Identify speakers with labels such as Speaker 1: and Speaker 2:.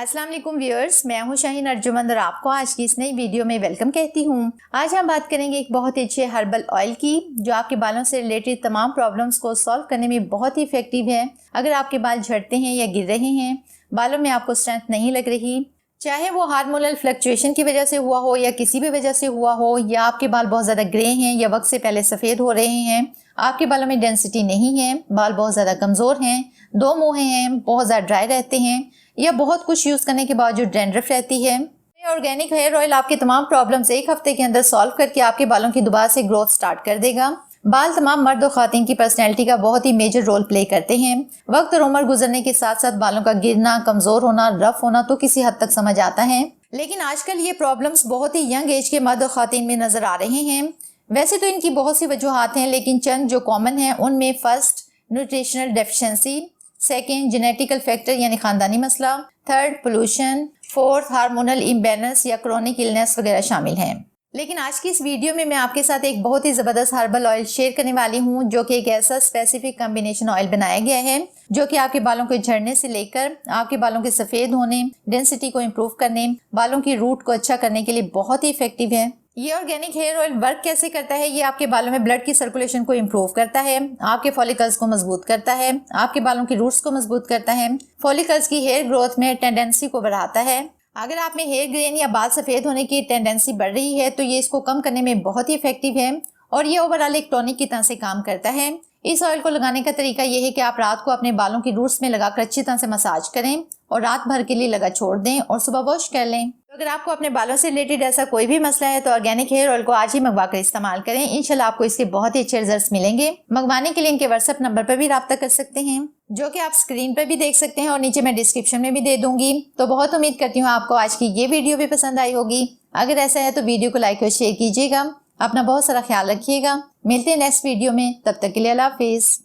Speaker 1: अस्सलाम वालेकुम व्यूअर्स, मैं हूं शाहीन अर्जुमंद और आपको आज की इस नई वीडियो में वेलकम कहती हूं। आज हम बात करेंगे एक बहुत ही अच्छे हर्बल ऑयल की जो आपके बालों से रिलेटेड तमाम प्रॉब्लम्स को सॉल्व करने में बहुत ही इफेक्टिव है। अगर आपके बाल झड़ते हैं या गिर रहे हैं, बालों में आपको स्ट्रेंथ नहीं लग रही, चाहे वो हार्मोनल फ्लक्चुएशन की वजह से हुआ हो या किसी भी वजह से हुआ हो, या आपके बाल बहुत ज़्यादा ग्रे हैं या वक्त से पहले सफ़ेद हो रहे हैं, आपके बालों में डेंसिटी नहीं है, बाल बहुत ज़्यादा कमज़ोर हैं, दो मुँहें हैं, बहुत ज़्यादा ड्राई रहते हैं, या बहुत कुछ यूज़ करने के बावजूद डैंड्रफ रहती है। ऑर्गेनिक हेयर ऑयल आपके तमाम प्रॉब्लम्स एक हफ्ते के अंदर सॉल्व करके आपके बालों की दोबारा से ग्रोथ स्टार्ट कर देगा। बाल तमाम मर्द और खातिन की पर्सनैलिटी का बहुत ही मेजर रोल प्ले करते हैं। वक्त और उम्र गुजरने के साथ साथ बालों का गिरना, कमजोर होना, रफ होना तो किसी हद तक समझ आता है, लेकिन आजकल ये प्रॉब्लम्स बहुत ही यंग एज के मर्द और खातिन में नजर आ रहे हैं। वैसे तो इनकी बहुत सी वजूहात हैं, लेकिन चंद जो कॉमन हैं उनमें first nutritional deficiency, second genetical factor यानी खानदानी मसला, third pollution, fourth hormonal imbalance या क्रोनिक इलनेस वगैरह शामिल हैं। लेकिन आज की इस वीडियो में मैं आपके साथ एक बहुत ही ज़बरदस्त हर्बल ऑयल शेयर करने वाली हूँ जो कि एक ऐसा स्पेसिफिक कॉम्बिनेशन ऑयल बनाया गया है जो कि आपके बालों के झड़ने से लेकर आपके बालों के सफ़ेद होने, डेंसिटी को इम्प्रूव करने, बालों की रूट को अच्छा करने के लिए बहुत ही इफेक्टिव है। ये ऑर्गेनिक हेयर ऑयल वर्क कैसे करता है? ये आपके बालों में ब्लड की सर्कुलेशन को इम्प्रूव करता है, आपके फॉलिकल्स को मजबूत करता है, आपके बालों की रूट्स को मजबूत करता है, फॉलिकल्स की हेयर ग्रोथ में टेंडेंसी को बढ़ाता है। अगर आप में हेयर ग्रेन या बाल सफ़ेद होने की टेंडेंसी बढ़ रही है तो ये इसको कम करने में बहुत ही इफेक्टिव है और ये ओवरऑल एक टॉनिक की तरह से काम करता है। इस ऑयल को लगाने का तरीका ये है कि आप रात को अपने बालों की रूट्स में लगाकर अच्छी तरह से मसाज करें और रात भर के लिए लगा छोड़ दें और सुबह वॉश कर लें। तो अगर आपको अपने बालों से रिलेटेड ऐसा कोई भी मसला है तो ऑर्गेनिक हेयर ऑयल को आज ही मंगवा कर इस्तेमाल करें। इंशाल्लाह आपको इसके बहुत ही अच्छे रिजल्ट्स मिलेंगे। मंगवाने के लिए इनके व्हाट्सएप नंबर पर भी रब्ता कर सकते हैं जो कि आप स्क्रीन पर भी देख सकते हैं और नीचे मैं डिस्क्रिप्शन में भी दे दूंगी। तो बहुत उम्मीद करती हूँ आपको आज की ये वीडियो भी पसंद आई होगी। अगर ऐसा है तो वीडियो को लाइक और शेयर कीजिएगा। अपना बहुत सारा ख्याल रखिएगा। मिलते हैं नेक्स्ट वीडियो में, तब तक के लिए अल्लाह हाफिज।